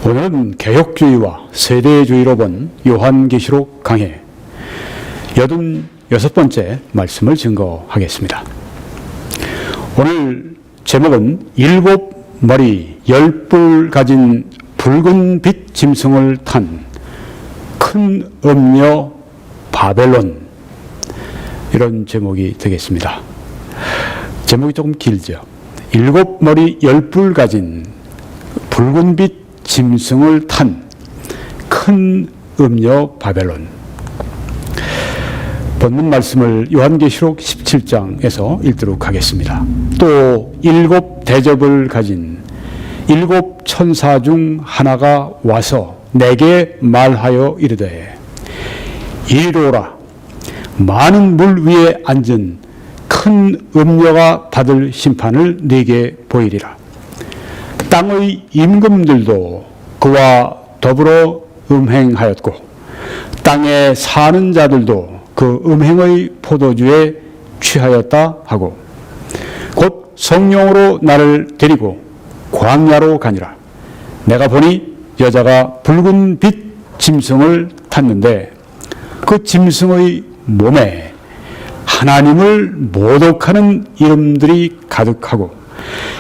오늘은 개혁주의와 세대주의로 본 요한계시록 강해 86번째 말씀을 증거하겠습니다. 오늘 제목은 7머리 10뿔 가진 붉은 빛 짐승을 탄 큰 음녀 바벨론, 이런 제목이 되겠습니다. 제목이 조금 길죠. 7머리 10뿔 가진 붉은 빛 짐승을 탄 큰 음녀 바벨론. 본문 말씀을 요한계시록 17장에서 읽도록 하겠습니다. 또 7 대접을 가진 7 천사 중 하나가 와서 내게 말하여 이르되, 이리로라. 많은 물 위에 앉은 큰 음녀가 받을 심판을 네게 보이리라. 땅의 임금들도 그와 더불어 음행하였고 땅에 사는 자들도 그 음행의 포도주에 취하였다 하고, 곧 성령으로 나를 데리고 광야로 가니라. 내가 보니 여자가 붉은 빛 짐승을 탔는데 그 짐승의 몸에 하나님을 모독하는 이름들이 가득하고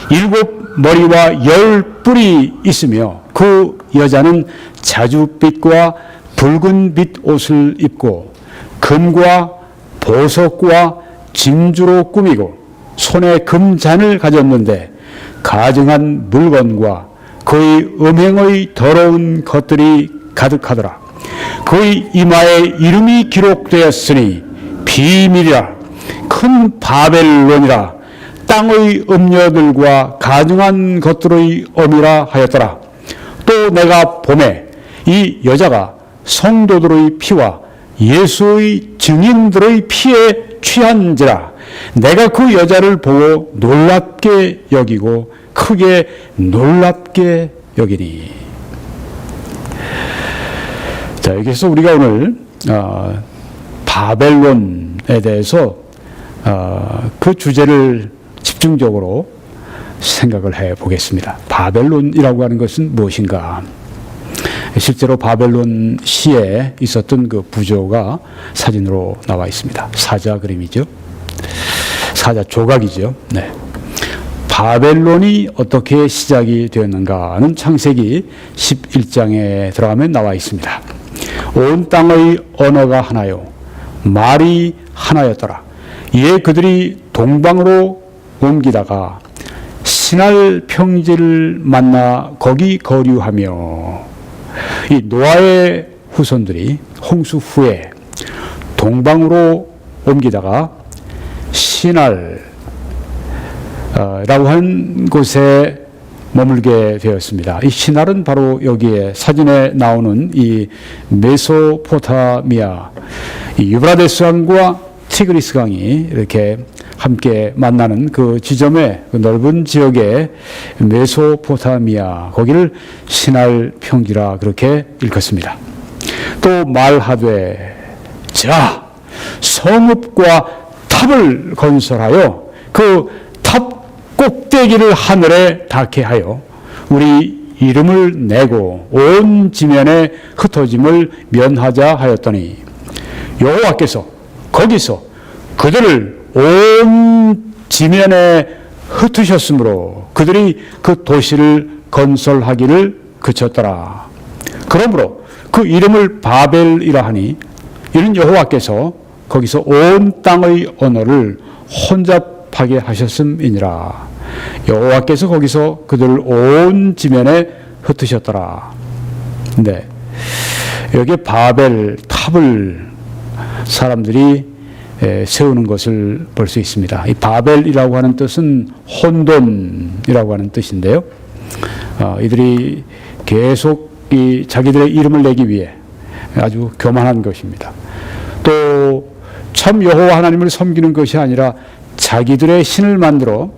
7머리와 10뿔이 있으며, 그 여자는 자줏빛과 붉은 빛 옷을 입고 금과 보석과 진주로 꾸미고 손에 금잔을 가졌는데 가증한 물건과 그의 음행의 더러운 것들이 가득하더라. 그의 이마에 이름이 기록되었으니 비밀이라, 큰 바벨론이라, 땅의 음녀들과 가증한 것들의 어미라 하였더라. 또 내가 보매 이 여자가 성도들의 피와 예수의 증인들의 피에 취한지라. 내가 그 여자를 보고 놀랍게 여기고 크게 놀랍게 여기니. 자, 여기서 우리가 오늘 바벨론에 대해서 그 주제를 집중적으로 생각을 해 보겠습니다. 바벨론이라고 하는 것은 무엇인가? 실제로 바벨론 시에 있었던 그 부조가 사진으로 나와 있습니다. 사자 그림이죠. 사자 조각이죠. 네. 바벨론이 어떻게 시작이 되었는가는 창세기 11장에 들어가면 나와 있습니다. 온 땅의 언어가 하나요, 말이 하나였더라. 이에 그들이 동방으로 옮기다가 시날 평지를 만나 거기 거류하며, 이 노아의 후손들이 홍수 후에 동방으로 옮기다가 시날 라고 하는 곳에 머물게 되었습니다. 이 시날은 바로 여기에 사진에 나오는 이 메소포타미아, 이 유브라데스 강과 티그리스 강이 이렇게 함께 만나는 그 지점에, 그 넓은 지역에 메소포타미아, 거기를 시날 평지라 그렇게 일컫습니다. 또 말하되, 자, 성읍과 탑을 건설하여 그 탑 꼭대기를 하늘에 닿게 하여 우리 이름을 내고 온 지면에 흩어짐을 면하자 하였더니, 여호와께서 거기서 그들을 온 지면에 흩으셨으므로 그들이 그 도시를 건설하기를 그쳤더라. 그러므로 그 이름을 바벨이라 하니, 이는 여호와께서 거기서 온 땅의 언어를 혼잡하게 하셨음이니라. 여호와께서 거기서 그들을 온 지면에 흩으셨더라. 네, 여기에 바벨 탑을 사람들이 세우는 것을 볼 수 있습니다. 이 바벨이라고 하는 뜻은 혼돈이라고 하는 뜻인데요. 이들이 계속 이 자기들의 이름을 내기 위해 아주 교만한 것입니다. 또 참 여호와 하나님을 섬기는 것이 아니라 자기들의 신을 만들어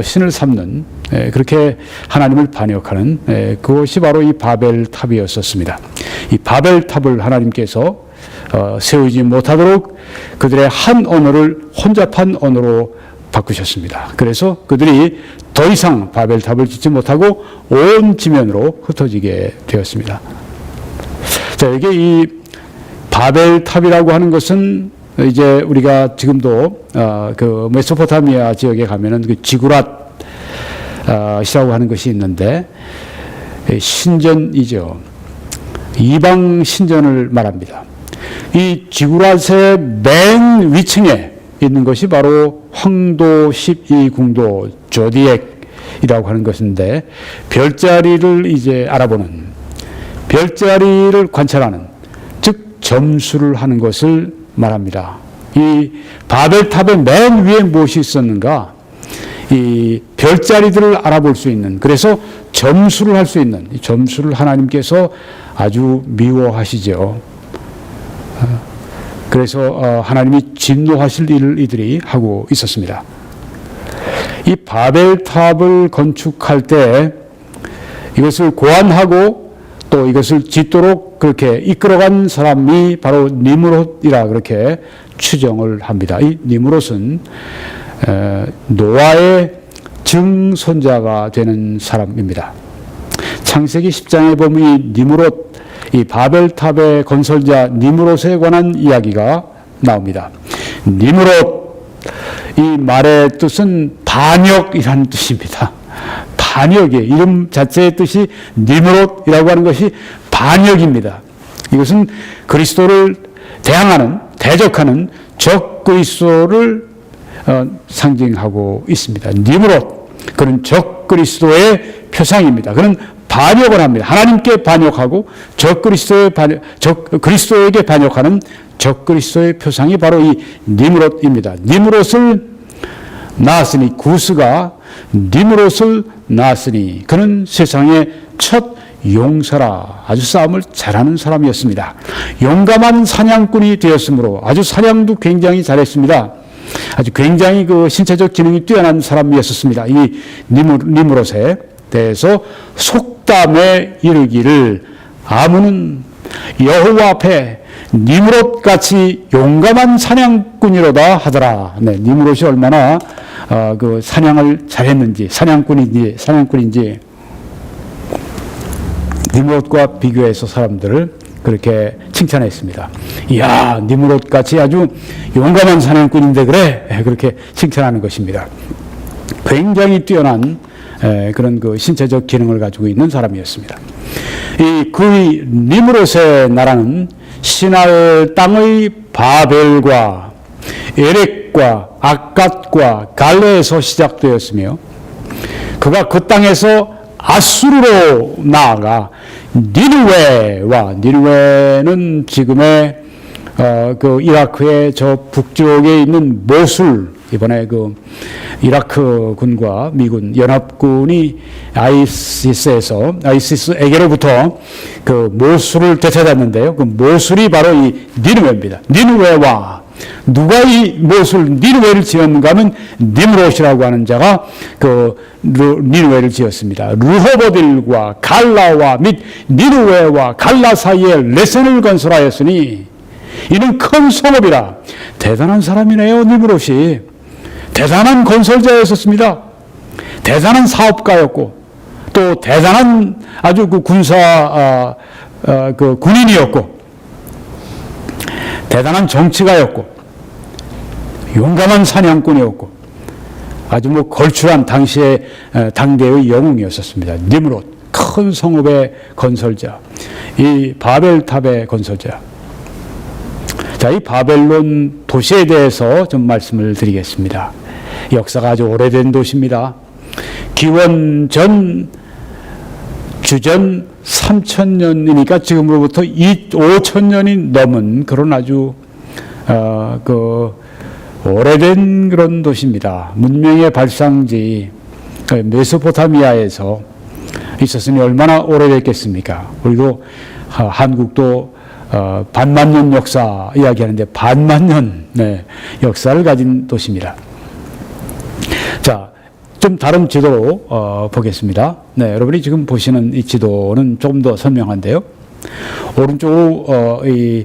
신을 삼는, 그렇게 하나님을 반역하는 그것이 바로 이 바벨 탑이었었습니다. 이 바벨 탑을 하나님께서 세우지 못하도록 그들의 한 언어를 혼잡한 언어로 바꾸셨습니다. 그래서 그들이 더 이상 바벨탑을 짓지 못하고 온 지면으로 흩어지게 되었습니다. 자, 이게 이 바벨탑이라고 하는 것은 이제 우리가 지금도 그 메소포타미아 지역에 가면은 그 지구랏이라고 하는 것이 있는데 신전이죠. 이방 신전을 말합니다. 이 지구랏의 맨 위층에 있는 것이 바로 황도 12궁도 조디액이라고 하는 것인데, 별자리를 이제 알아보는, 별자리를 관찰하는, 즉 점수를 하는 것을 말합니다. 이 바벨탑의 맨 위에 무엇이 있었는가? 이 별자리들을 알아볼 수 있는, 그래서 점수를 할 수 있는, 이 점수를 하나님께서 아주 미워하시죠. 그래서 하나님이 진노하실 일을 이들이 하고 있었습니다. 이 바벨탑을 건축할 때 이것을 고안하고 또 이것을 짓도록 그렇게 이끌어간 사람이 바로 니므롯이라 그렇게 추정을 합니다. 이 니므롯은 노아의 증손자가 되는 사람입니다. 창세기 10장에 보면 이 니므롯, 이 바벨탑의 건설자 니므롯에 관한 이야기가 나옵니다. 니므롯, 이 말의 뜻은 반역이라는 뜻입니다. 반역이에요. 이름 자체의 뜻이 니므롯이라고 하는 것이 반역입니다. 이것은 그리스도를 대항하는, 대적하는 적 그리스도를 상징하고 있습니다. 니므롯, 그는 적 그리스도의 표상입니다. 그는 반역을 합니다. 하나님께 반역하고 적 그리스도에게 반역하는 적 그리스도의 표상이 바로 이 니므롯입니다. 니므롯을 낳았으니, 구스가 니므롯을 낳았으니 그는 세상의 첫 용사라, 아주 싸움을 잘하는 사람이었습니다. 용감한 사냥꾼이 되었으므로 아주 사냥도 굉장히 잘했습니다. 아주 굉장히 그 신체적 기능이 뛰어난 사람이었습니다. 이 니므롯에 대해서 속담에 이르기를, 아무는 여호와 앞에 니므롯같이 용감한 사냥꾼이로다 하더라. 네, 니므롯이 얼마나 그 사냥을 잘했는지, 사냥꾼인지 니므롯과 비교해서 사람들을 그렇게 칭찬했습니다. 이야, 니므롯같이 아주 용감한 사냥꾼인데 그래, 그렇게 칭찬하는 것입니다. 굉장히 뛰어난 그런 그 신체적 기능을 가지고 있는 사람이었습니다. 그 니므롯의 나라는 시날 땅의 바벨과 에렉과 아갓과 갈레에서 시작되었으며, 그가 그 땅에서 아수르로 나아가 니느웨는 지금의 그 이라크의 저 북쪽에 있는 모술, 이번에 그 이라크 군과 미군 연합군이 아이시스에게로부터 그 모술을 되찾았는데요. 그 모술이 바로 이 니느웨입니다. 니느웨와 누가 이 모술 니느웨를 지었는가 하면 니므롯이라고 하는 자가 그 니느웨를 지었습니다. 르호보딜과 갈라와 및 니느웨와 갈라 사이에 레센을 건설하였으니 이는 큰 성읍이라. 대단한 사람이네요. 니므롯이 대단한 건설자였었습니다. 대단한 사업가였고 또 대단한 아주 그 군사 그 군인이었고 대단한 정치가였고 용감한 사냥꾼이었고 아주 뭐 걸출한 당대의 영웅이었었습니다. 니므롯, 큰 성읍의 건설자, 이 바벨탑의 건설자. 자, 이 바벨론 도시에 대해서 좀 말씀을 드리겠습니다. 역사가 아주 오래된 도시입니다. 기원 전 주전 3000년이니까 지금으로부터 5000년이 넘은 그런 아주 그 오래된 그런 도시입니다. 문명의 발상지 메소포타미아에서 있었으니 얼마나 오래됐겠습니까? 우리도 한국도 반만년 역사 이야기하는데 반만년 역사를 가진 도시입니다. 자, 좀 다른 지도로 보겠습니다. 네, 여러분이 지금 보시는 이 지도는 조금 더 선명한데요. 오른쪽으로 이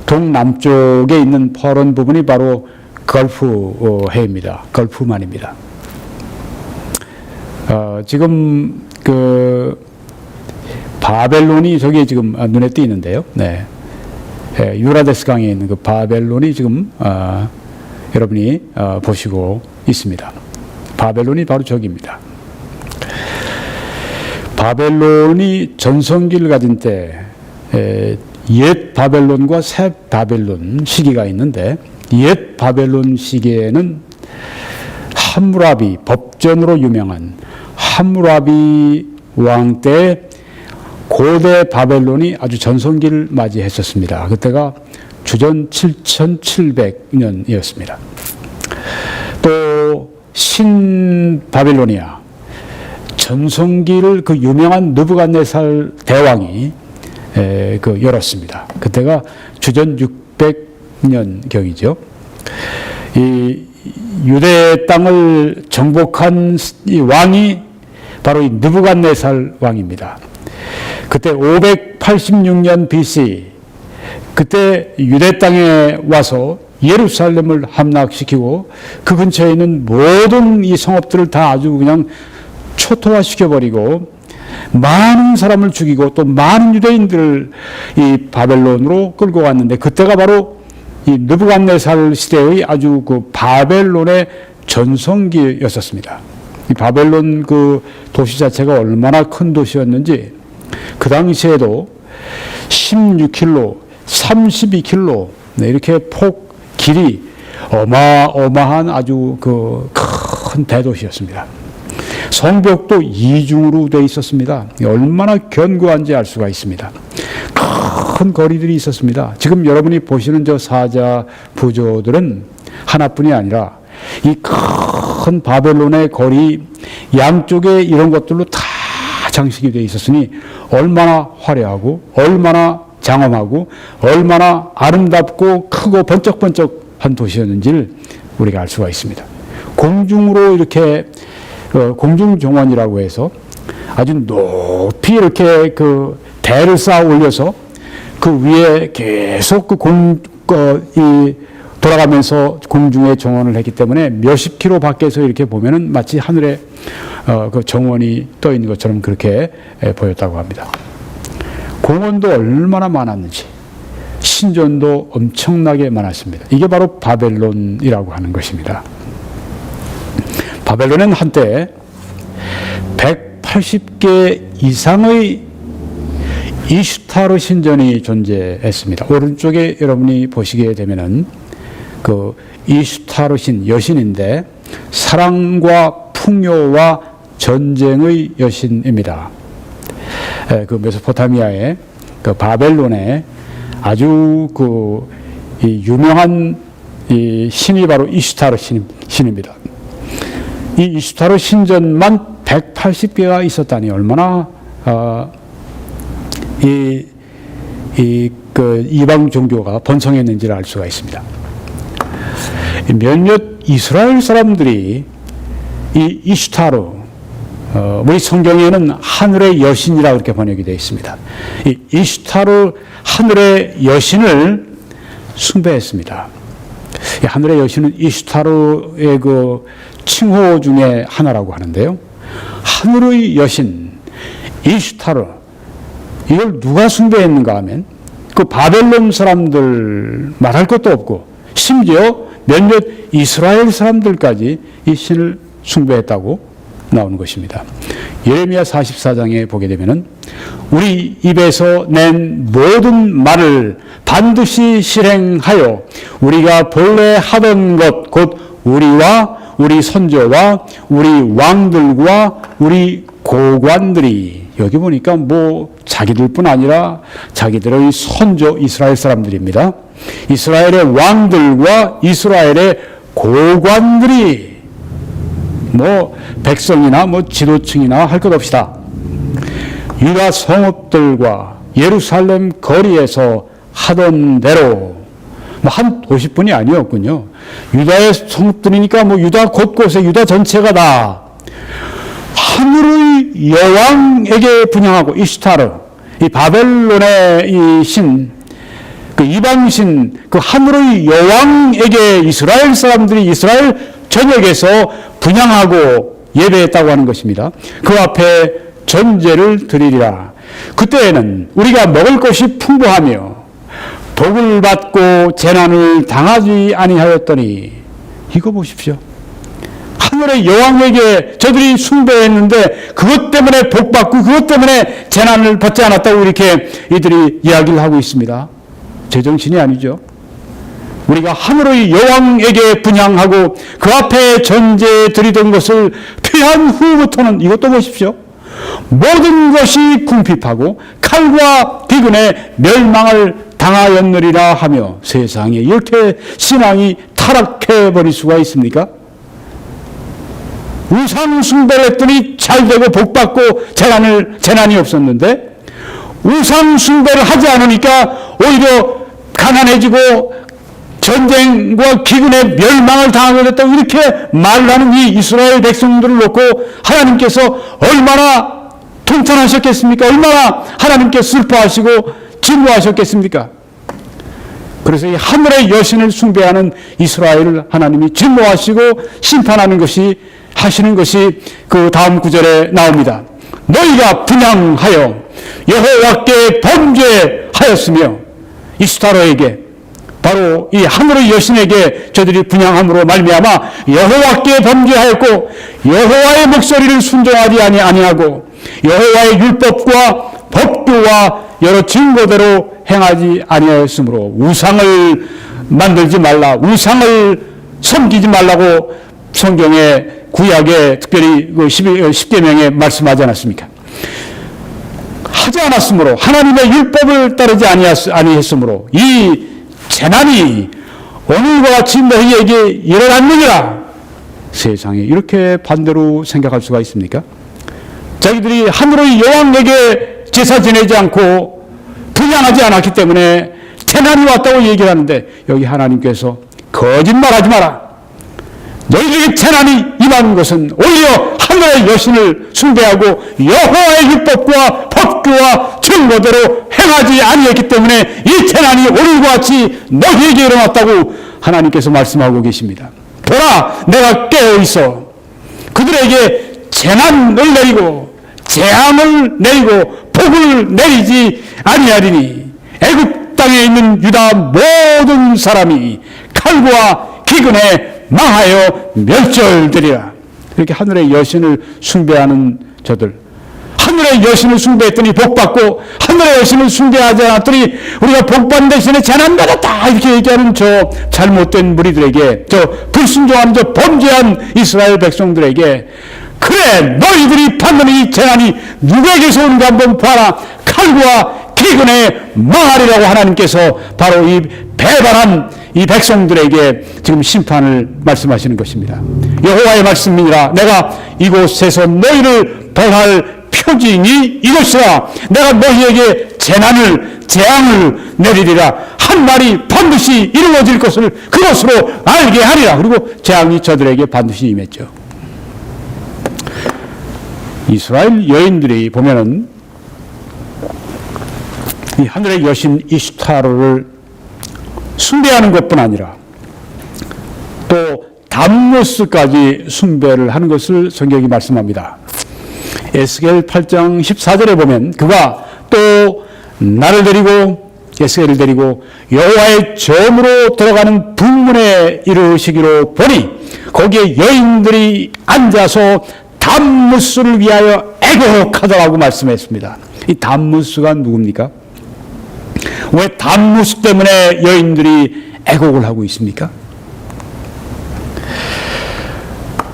동남쪽에 있는 파란 부분이 바로 걸프 해입니다. 걸프만입니다. 지금 그 바벨론이 저기 지금 눈에 띄는데요. 네. 유라데스 강에 있는 그 바벨론이 지금 여러분이 보시고 있습니다. 바벨론이 바로 저기입니다. 바벨론이 전성기를 가진 때 옛 바벨론과 새 바벨론 시기가 있는데, 옛 바벨론 시기에는 함무라비, 법전으로 유명한 함무라비 왕 때 고대 바벨론이 아주 전성기를 맞이했었습니다. 그때가 주전 7700년이었습니다. 또 신바빌로니아 전성기를 그 유명한 느부갓네살 대왕이 그 열었습니다. 그때가 주전 600년 경이죠. 이 유대 땅을 정복한 이 왕이 바로 이 느부갓네살 왕입니다. 그때 586년 BC, 그때 유대 땅에 와서 예루살렘을 함락시키고 그 근처에 있는 모든 이 성읍들을 다 아주 그냥 초토화시켜버리고 많은 사람을 죽이고 또 많은 유대인들을 이 바벨론으로 끌고 갔는데, 그때가 바로 이 느부갓네살 시대의 아주 그 바벨론의 전성기였었습니다. 이 바벨론 그 도시 자체가 얼마나 큰 도시였는지, 그 당시에도 16킬로, 32킬로 이렇게 폭 길이 어마어마한 아주 그 큰 대도시였습니다. 성벽도 이중으로 되어 있었습니다. 얼마나 견고한지 알 수가 있습니다. 큰 거리들이 있었습니다. 지금 여러분이 보시는 저 사자 부조들은 하나뿐이 아니라 이 큰 바벨론의 거리 양쪽에 이런 것들로 다 장식이 되어 있었으니 얼마나 화려하고 얼마나 장엄하고 얼마나 아름답고 크고 번쩍번쩍한 도시였는지를 우리가 알 수가 있습니다. 공중으로 이렇게 공중정원이라고 해서 아주 높이 이렇게 그 대를 쌓아 올려서 그 위에 계속 돌아가면서 공중에 정원을 했기 때문에 몇십 킬로 밖에서 이렇게 보면은 마치 하늘에 그 정원이 떠 있는 것처럼 그렇게 보였다고 합니다. 공원도 얼마나 많았는지, 신전도 엄청나게 많았습니다. 이게 바로 바벨론이라고 하는 것입니다. 바벨론은 한때 180개 이상의 이슈타르 신전이 존재했습니다. 오른쪽에 여러분이 보시게 되면은 그 이슈타르 여신인데 사랑과 풍요와 전쟁의 여신입니다. 그 메소포타미아의 그 바벨론의 아주 그 유명한 이 신이 바로 이슈타르 신입니다. 이 이슈타르 신전만 180개가 있었다니 얼마나 그 이방 종교가 번성했는지를 알 수가 있습니다. 몇몇 이스라엘 사람들이 이 이슈타르, 우리 성경에는 하늘의 여신이라고 이렇게 번역이 되어 있습니다. 이 이슈타르 하늘의 여신을 숭배했습니다. 이 하늘의 여신은 이슈타르의 그 칭호 중에 하나라고 하는데요. 하늘의 여신 이슈타르, 이걸 누가 숭배했는가 하면 그 바벨론 사람들 말할 것도 없고 심지어 몇몇 이스라엘 사람들까지 이 신을 숭배했다고 나오는 것입니다. 예레미야 44장에 보게 되면은 우리 입에서 낸 모든 말을 반드시 실행하여 우리가 본래 하던 것 곧 우리와 우리 선조와 우리 왕들과 우리 고관들이, 여기 보니까 뭐 자기들뿐 아니라 자기들의 선조 이스라엘 사람들입니다. 이스라엘의 왕들과 이스라엘의 고관들이, 뭐 백성이나 뭐 지도층이나 할 것 없이다, 유다 성읍들과 예루살렘 거리에서 하던 대로, 뭐 한 도시뿐이 아니었군요. 유다의 성읍들이니까 뭐 유다 곳곳에 유다 전체가 다 하늘의 여왕에게 분향하고 이슈타르, 이 바벨론의 이 신, 그 이방신, 그 하늘의 여왕에게 이스라엘 사람들이 이스라엘 전역에서 분향하고 예배했다고 하는 것입니다. 그 앞에 전제를 드리리라. 그때에는 우리가 먹을 것이 풍부하며 복을 받고 재난을 당하지 아니하였더니, 이거 보십시오. 하늘의 여왕에게 저들이 숭배했는데 그것 때문에 복받고 그것 때문에 재난을 받지 않았다고 이렇게 이들이 이야기를 하고 있습니다. 제정신이 아니죠. 우리가 하늘의 여왕에게 분향하고 그 앞에 전제 드리던 것을 피한 후부터는, 이것도 보십시오. 모든 것이 궁핍하고 칼과 비근에 멸망을 당하였느리라 하며, 세상에 이렇게 신앙이 타락해버릴 수가 있습니까? 우상 숭배를 했더니 잘되고 복받고 재난이 없었는데, 우상 숭배를 하지 않으니까 오히려 가난해지고 전쟁과 기근의 멸망을 당하게 됐다고 이렇게 말하는 이 이스라엘 백성들을 놓고 하나님께서 얼마나 통탄하셨겠습니까? 얼마나 하나님께 슬퍼하시고 진노하셨겠습니까? 그래서 이 하늘의 여신을 숭배하는 이스라엘을 하나님이 진노하시고 심판하는 것이, 하시는 것이 그 다음 구절에 나옵니다. 너희가 분향하여 여호와께 범죄하였으며, 이스타로에게, 바로 이 하늘의 여신에게 저들이 분향함으로 말미암아 여호와께 범죄하였고 여호와의 목소리를 순종하지 아니하고 여호와의 율법과 법규와 여러 증거대로 행하지 아니하였으므로 우상을 만들지 말라, 우상을 섬기지 말라고 성경에, 구약에 특별히 그 10계명에 말씀하지 않았습니까? 하지 않았으므로, 하나님의 율법을 따르지 아니했으므로 이 재난이 오늘과 같이 너희에게 일어났느니라. 세상에 이렇게 반대로 생각할 수가 있습니까? 자기들이 하늘의 여왕에게 제사 지내지 않고 분향하지 않았기 때문에 재난이 왔다고 얘기를 하는데, 여기 하나님께서 거짓말하지 마라. 너희들에게 재난이 임한 것은 오히려 하늘의 여신을 숭배하고 여호와의 율법과 법규와 증거대로 행하지 아니했기 때문에 이 재난이 오늘과 같이 너희에게 일어났다고 하나님께서 말씀하고 계십니다. 보라, 내가 깨어있어 그들에게 재난을 내리고 재앙을 내리고 복을 내리지 아니하리니 애굽 땅에 있는 유다 모든 사람이 칼과 기근에 망하여 멸절되리라. 이렇게 하늘의 여신을 숭배하는 저들, 하늘의 여신을 숭배했더니 복받고 하늘의 여신을 숭배하지 않았더니 우리가 복받는 대신에 재난받았다 이렇게 얘기하는 저 잘못된 무리들에게, 저 불순종한, 저 범죄한 이스라엘 백성들에게, 그래 너희들이 받는 이 재난이 누구에게서 오는가 한번 봐라. 칼과 기근에 망하리라고 하나님께서 바로 이 배반한 이 백성들에게 지금 심판을 말씀하시는 것입니다. 여호와의 말씀이니라. 내가 이곳에서 너희를 벌할 표징이 이것이라. 내가 너희에게 재앙을 내리리라. 한 말이 반드시 이루어질 것을 그것으로 알게 하리라. 그리고 재앙이 저들에게 반드시 임했죠. 이스라엘 여인들이 보면은 이 하늘의 여신 이스타로를 숭배하는 것뿐 아니라 또 담무스까지 숭배를 하는 것을 성경이 말씀합니다. 에스겔 8장 14절에 보면 그가 또 나를 데리고, 에스겔을 데리고 여호와의 점으로 들어가는 북문에 이르시기로 보니 거기에 여인들이 앉아서 담무스를 위하여 애곡하더라고 말씀했습니다. 이 담무스가 누굽니까? 왜 담무스 때문에 여인들이 애곡을 하고 있습니까?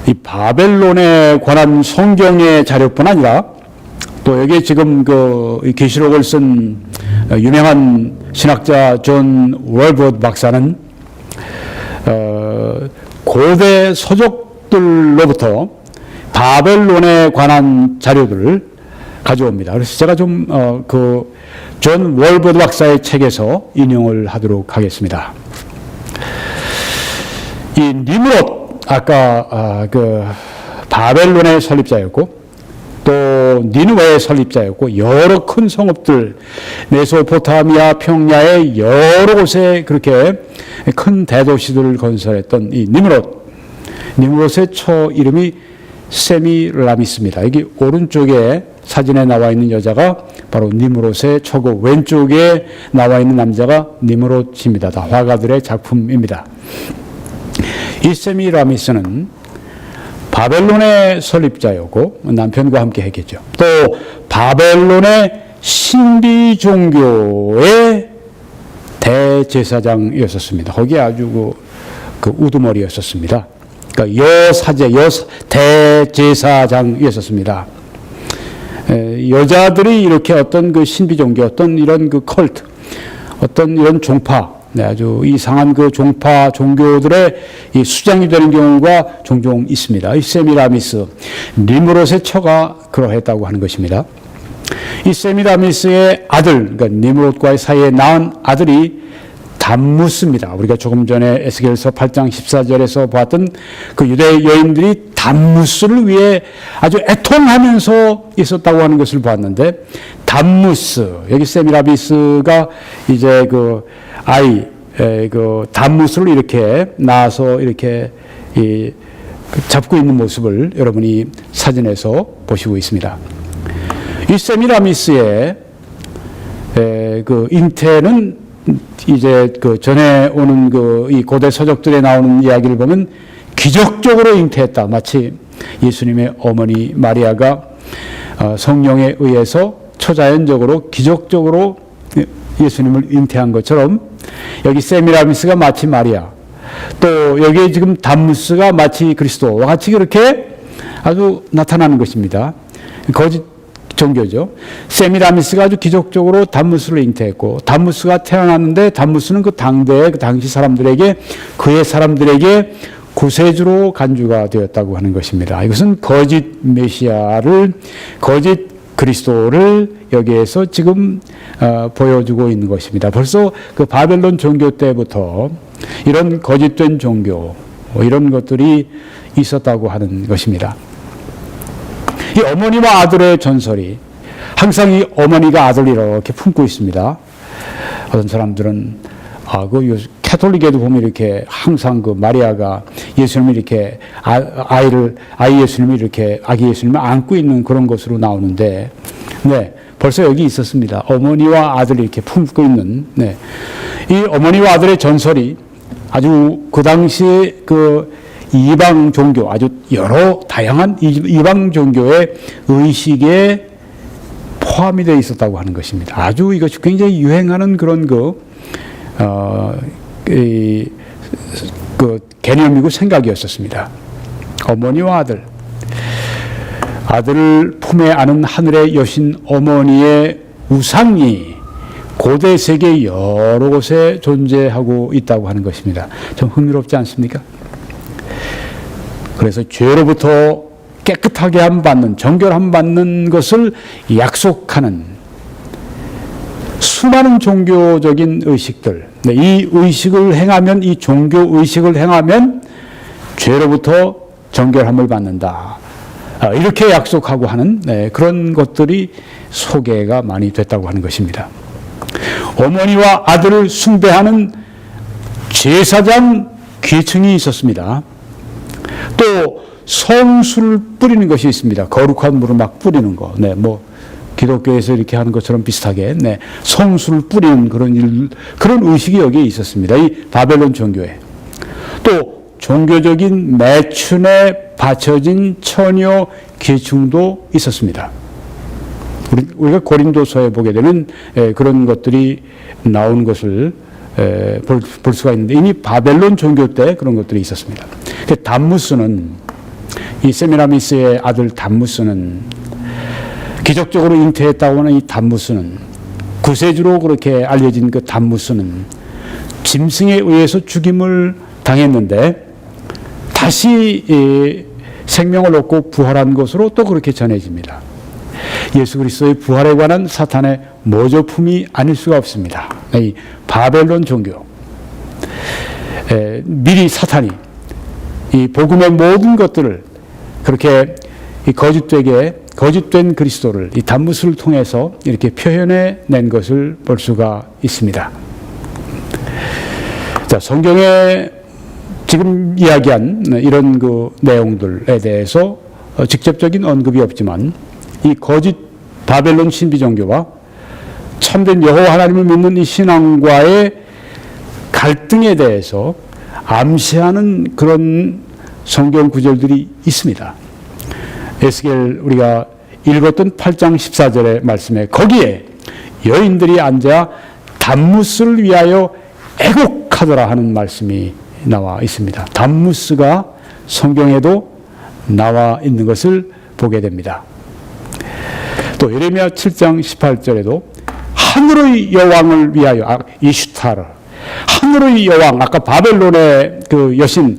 이 바벨론에 관한 성경의 자료뿐 아니라 또 여기 지금 그 계시록을 쓴 유명한 신학자 존 월버드 박사는 고대 서적들로부터 바벨론에 관한 자료들을 가져옵니다. 그래서 제가 좀 존 월버드 박사의 책에서 인용을 하도록 하겠습니다. 이 니므롯, 아까 그 바벨론의 설립자였고 또 니느웨의 설립자였고 여러 큰 성읍들 메소포타미아 평야의 여러 곳에 그렇게 큰 대도시들을 건설했던 이 니므롯의 초 이름이 세미라미스입니다. 여기 오른쪽에 사진에 나와 있는 여자가 바로 니므롯의 초고, 왼쪽에 나와 있는 남자가 니므롯입니다. 다 화가들의 작품입니다. 이 세미라미스는 바벨론의 설립자였고 남편과 함께 했겠죠. 또 바벨론의 신비 종교의 대제사장이었습니다. 거기에 아주 그 우두머리였었습니다. 그러니까 대제사장이었습니다. 여자들이 이렇게 어떤 그 신비 종교, 어떤 이런 그 컬트, 어떤 이런 종파, 아주 이상한 그 종파 종교들의 이 수장이 되는 경우가 종종 있습니다. 이 세미라미스, 니므롯의 처가 그러했다고 하는 것입니다. 이 세미라미스의 아들, 그러니까 니므롯과의 사이에 낳은 아들이 담무스입니다. 우리가 조금 전에 에스겔서 8장 14절에서 보았던 그 유대 여인들이 담무스를 위해 아주 애통하면서 있었다고 하는 것을 보았는데, 담무스, 여기 세미라미스가 이제 그 담무스를 이렇게 낳아서 이렇게 잡고 있는 모습을 여러분이 사진에서 보시고 있습니다. 이 세미라미스의 그 잉태는 이제 그 전에 오는 이 고대 서적들에 나오는 이야기를 보면 기적적으로 잉태했다. 마치 예수님의 어머니 마리아가 성령에 의해서 초자연적으로 기적적으로 예수님을 잉태한 것처럼 여기 세미라미스가 마치 마리아, 또 여기에 지금 담무스가 마치 그리스도와 같이 그렇게 아주 나타나는 것입니다. 거짓 종교죠. 세미라미스가 아주 기적적으로 담무스를 잉태했고, 담무스가 태어났는데 담무스는 그 당대의 그 당시 사람들에게, 그의 사람들에게 구세주로 간주가 되었다고 하는 것입니다. 이것은 거짓 메시아를, 거짓 그리스도를 여기에서 지금 보여주고 있는 것입니다. 벌써 그 바벨론 종교 때부터 이런 거짓된 종교, 이런 것들이 있었다고 하는 것입니다. 이 어머니와 아들의 전설이 항상 이 어머니가 아들을 이렇게 품고 있습니다. 어떤 사람들은 캐톨릭에도 보면 이렇게 항상 그 마리아가 예수님을 이렇게 아기 예수님을 안고 있는 그런 것으로 나오는데, 네, 벌써 여기 있었습니다. 어머니와 아들이 이렇게 품고 있는, 네, 이 어머니와 아들의 전설이 아주 그 당시 그 이방 종교, 아주 여러 다양한 이방 종교의 의식에 포함이 되어 있었다고 하는 것입니다. 아주 이것이 굉장히 유행하는 그런 그 개념이고 생각이었었습니다. 어머니와 아들을 품에 안은 하늘의 여신 어머니의 우상이 고대 세계 여러 곳에 존재하고 있다고 하는 것입니다. 좀 흥미롭지 않습니까? 그래서 죄로부터 깨끗하게 함 받는, 정결함 받는 것을 약속하는 수많은 종교적인 의식들, 이 의식을 행하면, 이 종교 의식을 행하면 죄로부터 정결함을 받는다, 이렇게 약속하고 하는 그런 것들이 소개가 많이 됐다고 하는 것입니다. 어머니와 아들을 숭배하는 제사장 계층이 있었습니다. 또 성수를 뿌리는 것이 있습니다. 거룩한 물을 막 뿌리는 거. 네, 기독교에서 이렇게 하는 것처럼 비슷하게, 네, 성수를 뿌리는 그런 의식이 여기에 있었습니다. 이 바벨론 종교에. 또 종교적인 매춘에 바쳐진 처녀 계층도 있었습니다. 우리가 고린도서에 보게 되면 그런 것들이 나오는 것을 볼 수가 있는데, 이미 바벨론 종교 때 그런 것들이 있었습니다. 담무스는, 이 세미라미스의 아들 담무스는, 기적적으로 잉태했다고 하는 이 담무스는, 구세주로 그렇게 알려진 그 담무스는 짐승에 의해서 죽임을 당했는데 다시 생명을 얻고 부활한 것으로 또 그렇게 전해집니다. 예수 그리스도의 부활에 관한 사탄의 모조품이 아닐 수가 없습니다. 이 바벨론 종교, 미리 사탄이 이 복음의 모든 것들을 그렇게 거짓되게 거짓된 그리스도를 이 단무스를 통해서 이렇게 표현해 낸 것을 볼 수가 있습니다. 자, 성경에 지금 이야기한 이런 그 내용들에 대해서 직접적인 언급이 없지만 이 거짓 바벨론 신비 종교와 참된 여호와 하나님을 믿는 이 신앙과의 갈등에 대해서 암시하는 그런 성경 구절들이 있습니다. 에스겔 우리가 읽었던 8장 14절의 말씀에 거기에 여인들이 앉아 단무스를 위하여 애곡하더라 하는 말씀이 나와 있습니다. 단무스가 성경에도 나와 있는 것을 보게 됩니다. 또 예레미야 7장 18절에도 하늘의 여왕을 위하여 이슈타르, 하늘의 여왕, 아까 바벨론의 그 여신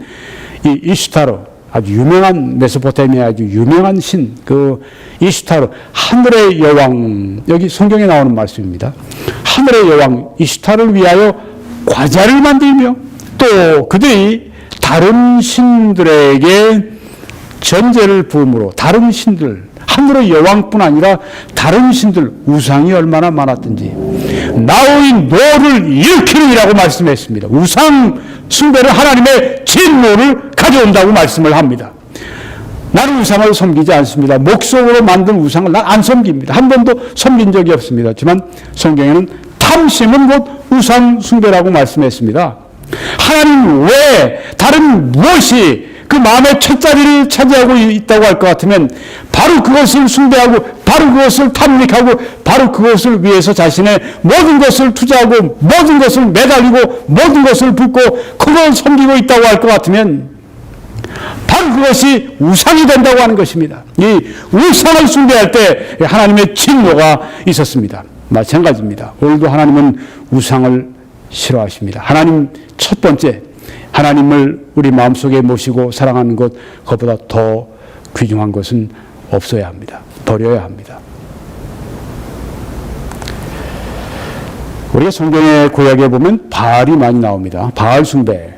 이 이슈타르, 아주 유명한 메소포타미아 아주 유명한 신 그 이슈타르, 하늘의 여왕, 여기 성경에 나오는 말씀입니다. 하늘의 여왕 이슈타르를 위하여 과자를 만들며 또 그들이 다른 신들에게 전제를 부음으로 다른 신들, 하늘의 여왕뿐 아니라 다른 신들, 우상이 얼마나 많았든지 나의 노를 일으키느니라고 말씀했습니다. 우상 숭배를 하나님의 진노를 가져온다고 말씀을 합니다. 나는 우상을 섬기지 않습니다. 목석으로 만든 우상을 난 안 섬깁니다. 한 번도 섬긴 적이 없습니다. 하지만 성경에는 탐심은 곧 우상 숭배라고 말씀했습니다. 하나님 외에 다른 무엇이 그 마음의 첫 자리를 차지하고 있다고 할 것 같으면 바로 그것을 숭배하고 바로 그것을 탐닉하고 바로 그것을 위해서 자신의 모든 것을 투자하고 모든 것을 매달리고 모든 것을 붓고 그걸 섬기고 있다고 할 것 같으면 바로 그것이 우상이 된다고 하는 것입니다. 이 우상을 숭배할 때 하나님의 진노가 있었습니다. 마찬가지입니다. 오늘도 하나님은 우상을 싫어하십니다. 하나님 첫 번째 하나님을 우리 마음속에 모시고 사랑하는 것, 그것보다 더 귀중한 것은 없어야 합니다. 버려야 합니다. 우리가 성경의 구약에 보면 바알이 많이 나옵니다. 바알 숭배.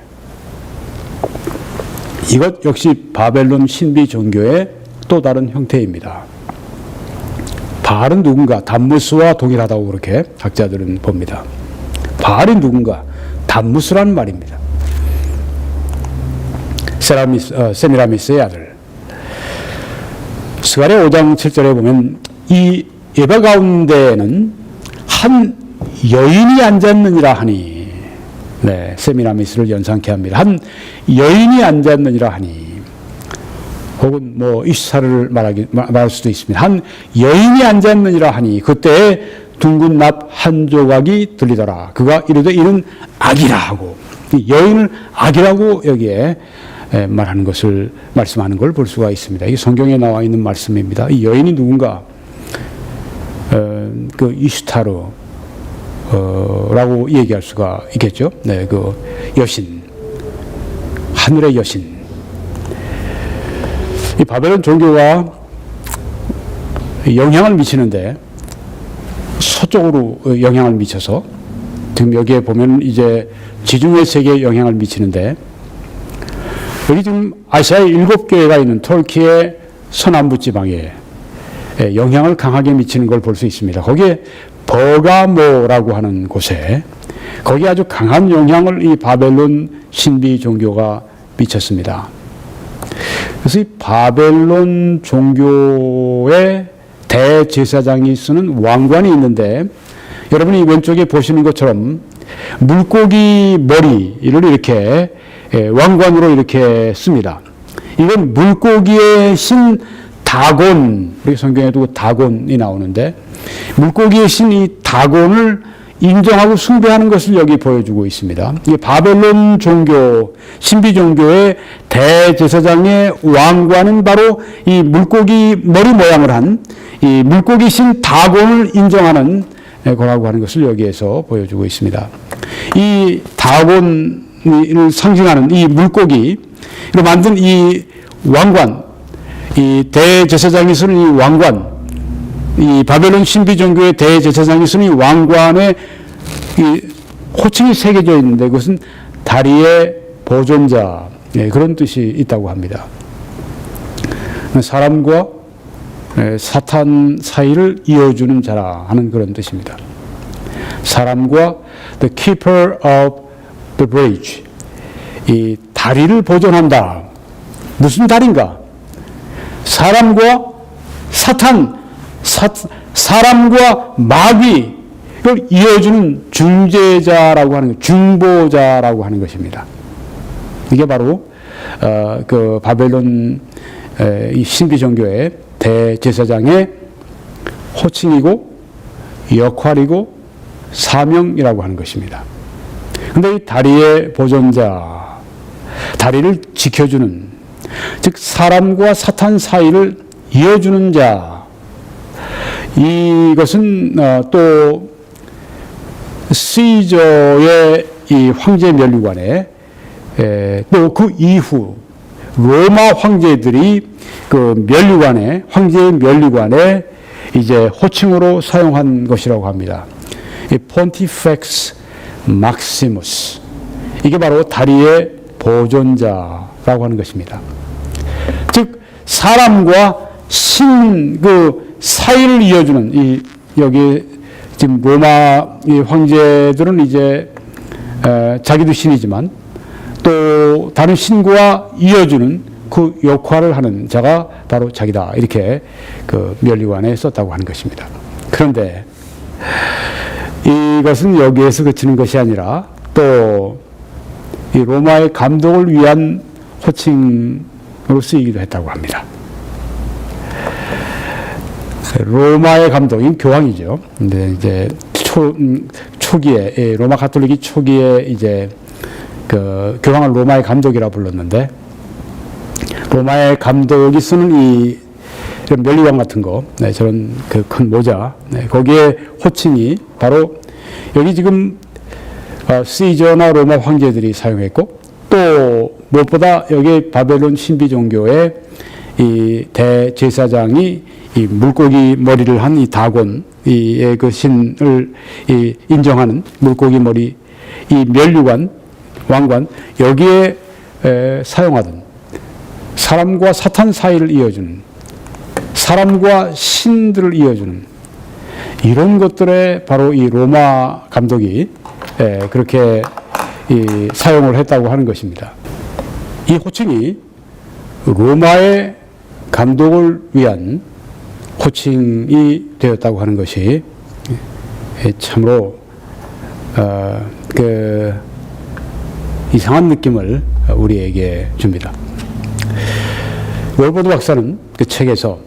이것 역시 바벨론 신비 종교의 또 다른 형태입니다. 바알은 누군가? 단무스와 동일하다고 그렇게 학자들은 봅니다. 바알이 누군가? 단무스라는 말입니다. 세미라미스의 아들. 스가랴 5장 7절에 보면 이 예배 가운데에는 한 여인이 앉았느니라 하니, 네, 세미라미스를 연상케 합니다. 한 여인이 앉았느니라 하니, 혹은 뭐 이슈타르를 말할 수도 있습니다. 한 여인이 앉았느니라 하니 그때 둥근 납 한 조각이 들리더라. 그가 이르되 이는 악이라 하고, 여인을 악이라고 여기에 말하는 것을 말씀하는 걸 볼 수가 있습니다. 이게 성경에 나와 있는 말씀입니다. 이 여인이 누군가? 그 이슈타르라고 얘기할 수가 있겠죠. 네, 그 여신, 하늘의 여신. 이 바벨론 종교가 영향을 미치는데 서쪽으로 영향을 미쳐서 지금 여기에 보면 이제 지중해 세계에 영향을 미치는데, 여기 지금 아시아에 7교회가 있는 터키의 서남부 지방에 영향을 강하게 미치는 걸 볼 수 있습니다. 거기에 버가모라고 하는 곳에 거기에 아주 강한 영향을 이 바벨론 신비 종교가 미쳤습니다. 그래서 이 바벨론 종교의 대제사장이 쓰는 왕관이 있는데, 여러분이 왼쪽에 보시는 것처럼 물고기 머리를 이렇게 왕관으로 이렇게 씁니다. 이건 물고기의 신 다곤, 우리 성경에도 다곤이 나오는데, 물고기의 신 이 다곤을 인정하고 숭배하는 것을 여기 보여주고 있습니다. 이게 바벨론 종교, 신비 종교의 대제사장의 왕관은 바로 이 물고기 머리 모양을 한 이 물고기 신 다곤을 인정하는 거라고 하는 것을 여기에서 보여주고 있습니다. 이 다곤을 상징하는 이 물고기로 만든 이 왕관, 이 대제사장이 쓰는 이 왕관, 이 바벨론 신비 종교의 대제사장이 쓰는 이 왕관에 이 호칭이 새겨져 있는데, 그것은 다리의 보존자, 그런 뜻이 있다고 합니다. 사람과 사탄 사이를 이어주는 자라 하는 그런 뜻입니다. 사람과 the keeper of the bridge, 이 다리를 보존한다. 무슨 다리인가? 사람과 사탄, 사람과 마귀를 이어주는 중재자라고 하는 것, 중보자라고 하는 것입니다. 이게 바로 그 바벨론 이 신비 종교의 대제사장의 호칭이고 역할이고 사명이라고 하는 것입니다. 그런데 이 다리의 보존자, 다리를 지켜주는, 즉 사람과 사탄 사이를 이어주는 자, 이것은 또 시저의 이 황제 면류관에 또 그 이후 로마 황제들이 그 면류관에, 황제의 면류관에 이제 호칭으로 사용한 것이라고 합니다. 이 Pontifex Maximus, 이게 바로 다리의 보존자라고 하는 것입니다. 즉 사람과 신 그 사이를 이어주는, 이 여기 지금 로마 이 황제들은 이제 자기도 신이지만 또 다른 신과 이어주는 그 역할을 하는 자가 바로 자기다, 이렇게 그 면류관에 썼다고 하는 것입니다. 그런데 이것은 여기에서 그치는 것이 아니라 또 이 로마의 감독을 위한 호칭으로 쓰이기도 했다고 합니다. 로마의 감독인 교황이죠. 근데 이제 초기에 로마 가톨릭이 초기에 이제 그 교황을 로마의 감독이라 불렀는데, 로마의 감독이 쓰는 이 면류관 같은 거, 네, 저런 그 큰 모자, 네, 거기에 호칭이 바로 여기 지금 시저나 로마 황제들이 사용했고, 또 무엇보다 여기 바벨론 신비 종교의 이 대제사장이 이 물고기 머리를 한 이 다곤, 이의 그 신을 인정하는 물고기 머리, 이 면류관, 왕관, 여기에 사용하던 사람과 사탄 사이를 이어주는, 사람과 신들을 이어주는 이런 것들에 바로 이 로마 감독이 그렇게 사용을 했다고 하는 것입니다. 이 호칭이 로마의 감독을 위한 호칭이 되었다고 하는 것이 참으로 그 이상한 느낌을 우리에게 줍니다. 월버드 박사는 그 책에서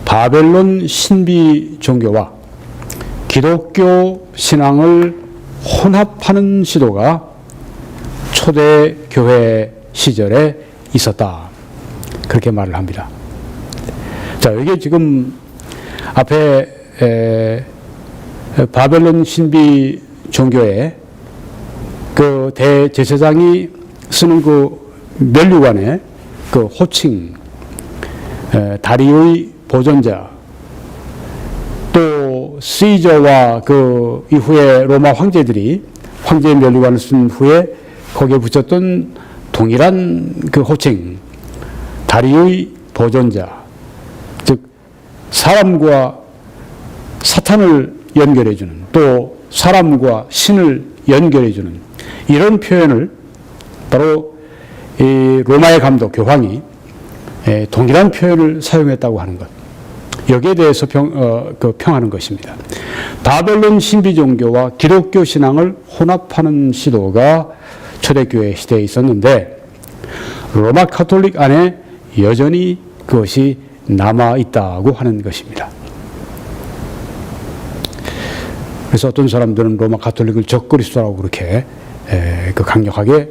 바벨론 신비 종교와 기독교 신앙을 혼합하는 시도가 초대 교회 시절에 있었다, 그렇게 말을 합니다. 자, 이게 지금 앞에 바벨론 신비 종교의 그 대제사장이 쓰는 그 면류관의 그 호칭, 다리의 보존자, 또 시저와 그 이후에 로마 황제들이 황제의 면류관을 쓴 후에 거기에 붙였던 동일한 그 호칭, 다리의 보존자, 즉 사람과 사탄을 연결해주는, 또 사람과 신을 연결해주는 이런 표현을 바로 이 로마의 감독 교황이 동일한 표현을 사용했다고 하는 것, 여기에 대해서 평하는 것입니다. 바벨론 신비 종교와 기독교 신앙을 혼합하는 시도가 초대교회 시대에 있었는데, 로마 가톨릭 안에 여전히 그것이 남아 있다고 하는 것입니다. 그래서 어떤 사람들은 로마 가톨릭을 적그리스도라고 그렇게 그 강력하게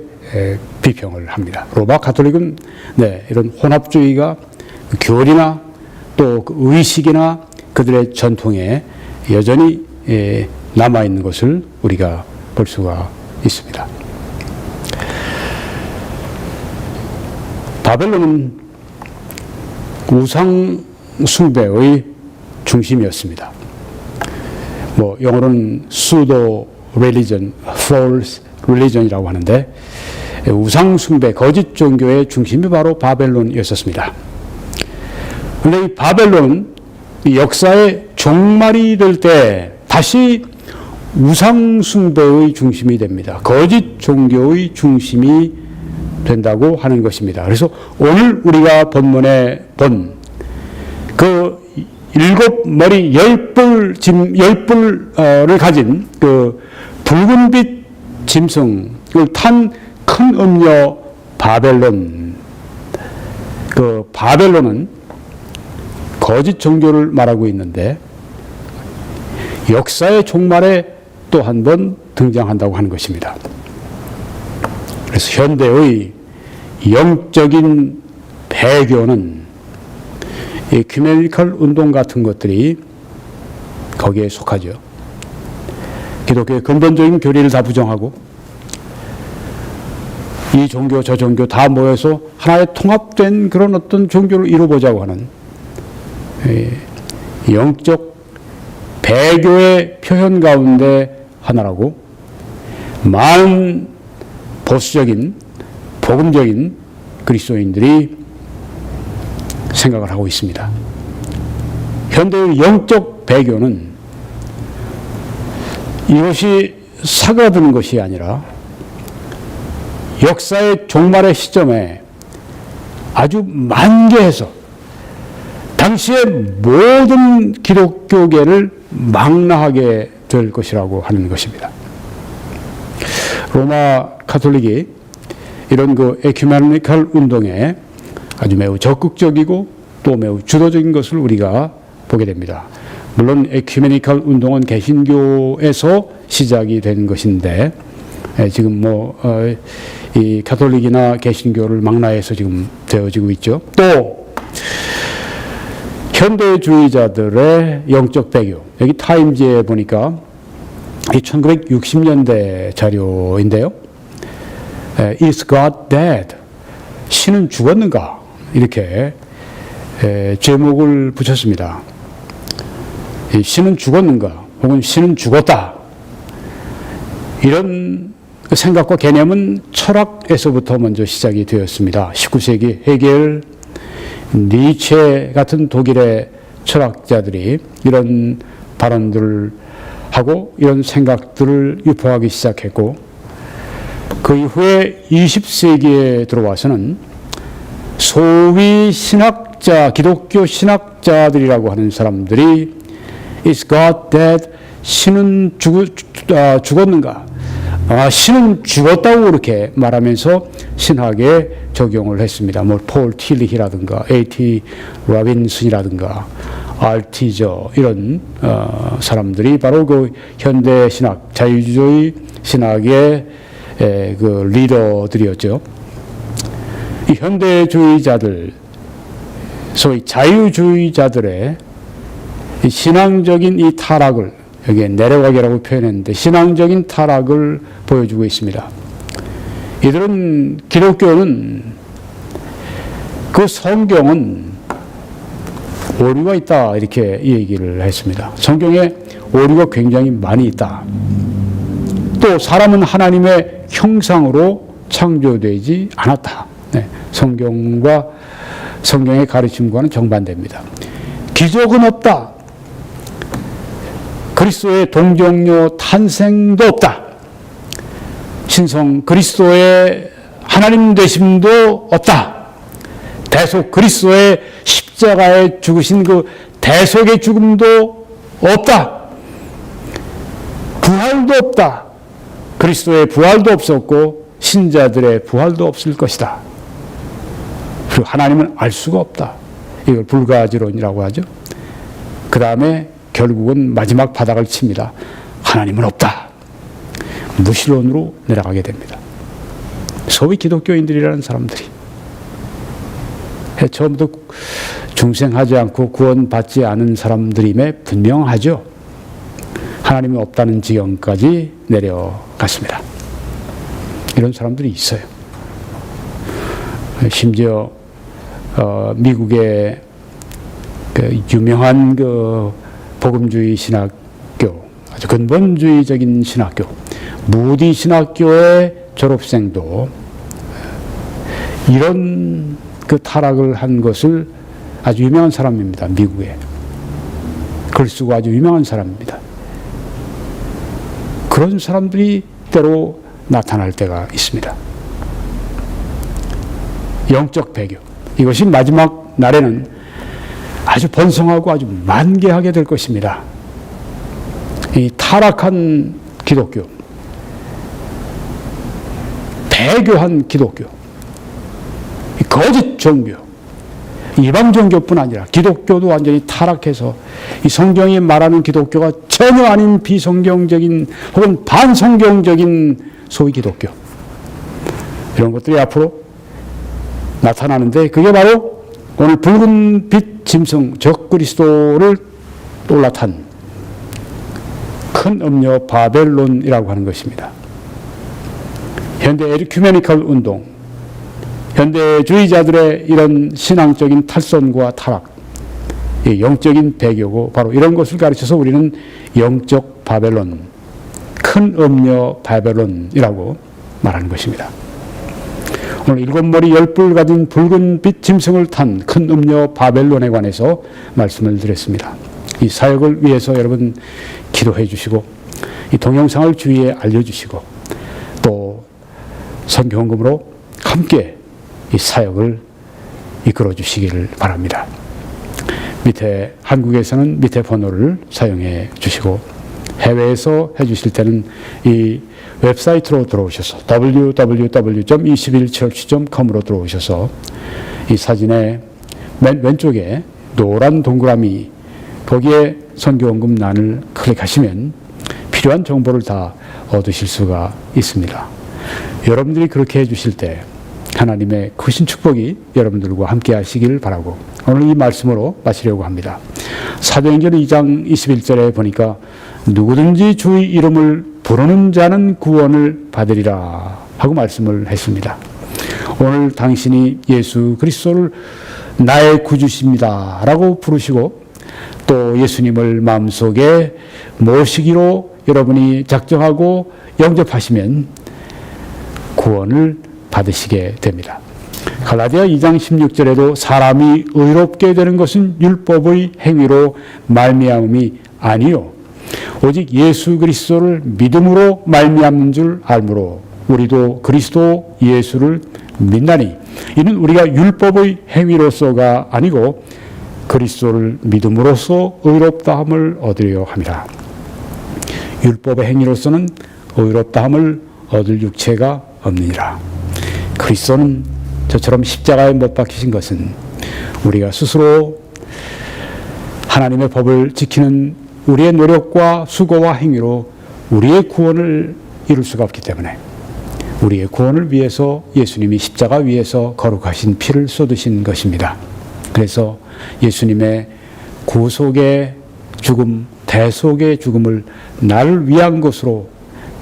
비평을 합니다. 로마 가톨릭은 이런 혼합주의가 교리나 또 그 의식이나 그들의 전통에 여전히 남아 있는 것을 우리가 볼 수가 있습니다. 바벨론은 우상 숭배의 중심이었습니다. 뭐 영어로는 pseudo religion, false religion이라고 하는데, 우상 숭배, 거짓 종교의 중심이 바로 바벨론이었습니다. 그런데 이 바벨론은 역사의 종말이 될 때 다시 우상숭배의 중심이 됩니다. 거짓 종교의 중심이 된다고 하는 것입니다. 그래서 오늘 우리가 본문에 본 그 7머리 10뿔을 가진 그 붉은빛 짐승을 탄 큰 음녀 바벨론, 그 바벨론은 거짓 종교를 말하고 있는데 역사의 종말에 또 한 번 등장한다고 하는 것입니다. 그래서 현대의 영적인 배교는 에큐메니컬 운동 같은 것들이 거기에 속하죠. 기독교의 근본적인 교리를 다 부정하고 이 종교 저 종교 다 모여서 하나의 통합된 그런 어떤 종교를 이루고자고 하는 영적 배교의 표현 가운데 하나라고 많은 보수적인 복음적인 그리스도인들이 생각을 하고 있습니다. 현대의 영적 배교는 이것이 사그라드는 것이 아니라 역사의 종말의 시점에 아주 만개해서 당시의 모든 기독교계를 망라하게 될 것이라고 하는 것입니다. 로마 가톨릭이 이런 그 에큐메니컬 운동에 아주 매우 적극적이고 또 매우 주도적인 것을 우리가 보게 됩니다. 물론 에큐메니컬 운동은 개신교에서 시작이 된 것인데 지금 이 가톨릭이나 개신교를 망라해서 지금 되어지고 있죠. 또 현대주의자들의 영적 배교, 여기 타임지에 보니까 이 1960년대 자료인데요. Is God dead? 신은 죽었는가? 이렇게 제목을 붙였습니다. 신은 죽었는가? 혹은 신은 죽었다. 이런 생각과 개념은 철학에서부터 먼저 시작이 되었습니다. 19세기 헤겔, 니체 같은 독일의 철학자들이 이런 발언들을 하고 이런 생각들을 유포하기 시작했고 그 이후에 20세기에 들어와서는 소위 신학자, 기독교 신학자들이라고 하는 사람들이 Is God dead? 신은 죽었는가? 신은 죽었다고 그렇게 말하면서 신학에 적용을 했습니다. 폴 틸리히라든가 A.T. 로빈슨이라든가 알티저 이런 사람들이 바로 그 현대 신학, 자유주의 신학의 그 리더들이었죠. 이 현대주의자들, 소위 자유주의자들의 이 신앙적인 이 타락을 여기에 내려가기라고 표현했는데 신앙적인 타락을 보여주고 있습니다. 이들은 기독교는 그 성경은 오류가 있다 이렇게 얘기를 했습니다. 성경에 오류가 굉장히 많이 있다. 또 사람은 하나님의 형상으로 창조되지 않았다. 네, 성경과 성경의 가르침과는 정반대입니다. 기적은 없다. 그리스도의 동정녀 탄생도 없다. 신성 그리스도의 하나님 되심도 없다. 대속 그리스도의 십자가에 죽으신 그 대속의 죽음도 없다. 부활도 없다. 그리스도의 부활도 없었고 신자들의 부활도 없을 것이다. 그리고 하나님은 알 수가 없다. 이걸 불가지론이라고 하죠. 그 다음에 결국은 마지막 바닥을 칩니다. 하나님은 없다. 무신론으로 내려가게 됩니다. 소위 기독교인들이라는 사람들이 처음부터 중생하지 않고 구원받지 않은 사람들임에 분명하죠. 하나님이 없다는 지경까지 내려갔습니다. 이런 사람들이 있어요. 심지어 미국의 그 유명한 그 복음주의 신학교, 아주 근본주의적인 신학교, 무디 신학교의 졸업생도 이런 그 타락을 한 것을 아주 유명한 사람입니다. 미국에. 글 쓰고 아주 유명한 사람입니다. 그런 사람들이 때로 나타날 때가 있습니다. 영적 배교. 이것이 마지막 날에는 아주 번성하고 아주 만개하게 될 것입니다. 이 타락한 기독교, 배교한 기독교, 거짓 종교, 이방 종교뿐 아니라 기독교도 완전히 타락해서 이 성경이 말하는 기독교가 전혀 아닌 비성경적인 혹은 반성경적인 소위 기독교, 이런 것들이 앞으로 나타나는데, 그게 바로 오늘 붉은 빛 짐승 적그리스도를 올라탄 큰 음녀 바벨론이라고 하는 것입니다. 현대 에큐메니컬 운동, 현대주의자들의 이런 신앙적인 탈선과 타락, 영적인 배교고, 바로 이런 것을 가르쳐서 우리는 영적 바벨론, 큰 음녀 바벨론이라고 말하는 것입니다. 오늘 7머리 10뿔 가진 붉은 빛 짐승을 탄 큰 음녀 바벨론에 관해서 말씀을 드렸습니다. 이 사역을 위해서 여러분 기도해 주시고, 이 동영상을 주위에 알려주시고, 또 선교헌금으로 함께 이 사역을 이끌어 주시기를 바랍니다. 밑에, 한국에서는 밑에 번호를 사용해 주시고, 해외에서 해 주실 때는 이 웹사이트로 들어오셔서 www.21church.com으로 들어오셔서 이 사진의 맨 왼쪽에 노란 동그라미, 거기에 선교헌금란을 클릭하시면 필요한 정보를 다 얻으실 수가 있습니다. 여러분들이 그렇게 해주실 때 하나님의 크신 축복이 여러분들과 함께 하시길 바라고 오늘 이 말씀으로 마치려고 합니다. 사도행전 2장 21절에 보니까 누구든지 주의 이름을 부르는 자는 구원을 받으리라 하고 말씀을 했습니다. 오늘 당신이 예수 그리스도를 나의 구주십니다 라고 부르시고, 또 예수님을 마음속에 모시기로 여러분이 작정하고 영접하시면 구원을 받으시게 됩니다. 갈라디아 2장 16절에도 사람이 의롭게 되는 것은 율법의 행위로 말미암음이 아니요 오직 예수 그리스도를 믿음으로 말미암는 줄 알므로 우리도 그리스도 예수를 믿나니, 이는 우리가 율법의 행위로서가 아니고 그리스도를 믿음으로써 의롭다함을 얻으려 함이라. 율법의 행위로서는 의롭다함을 얻을 육체가 없느니라. 그리스도는 저처럼 십자가에 못 박히신 것은 우리가 스스로 하나님의 법을 지키는 우리의 노력과 수고와 행위로 우리의 구원을 이룰 수가 없기 때문에, 우리의 구원을 위해서 예수님이 십자가 위에서 거룩하신 피를 쏟으신 것입니다. 그래서 예수님의 구속의 죽음, 대속의 죽음을 나를 위한 것으로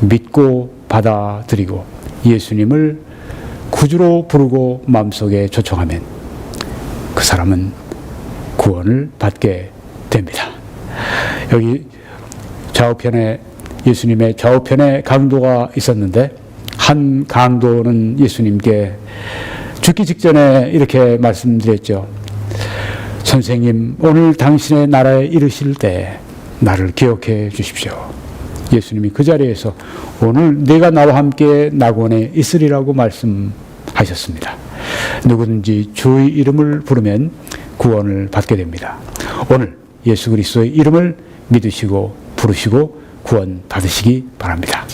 믿고 받아들이고 예수님을 구주로 부르고 마음속에 초청하면 그 사람은 구원을 받게 됩니다. 여기 좌우편에, 예수님의 좌우편에 강도가 있었는데, 한 강도는 예수님께 죽기 직전에 이렇게 말씀드렸죠. 선생님, 오늘 당신의 나라에 이르실 때 나를 기억해 주십시오. 예수님이 그 자리에서 오늘 네가 나와 함께 낙원에 있으리라고 말씀하셨습니다. 누구든지 주의 이름을 부르면 구원을 받게 됩니다. 오늘 예수 그리스도의 이름을 믿으시고 부르시고 구원 받으시기 바랍니다.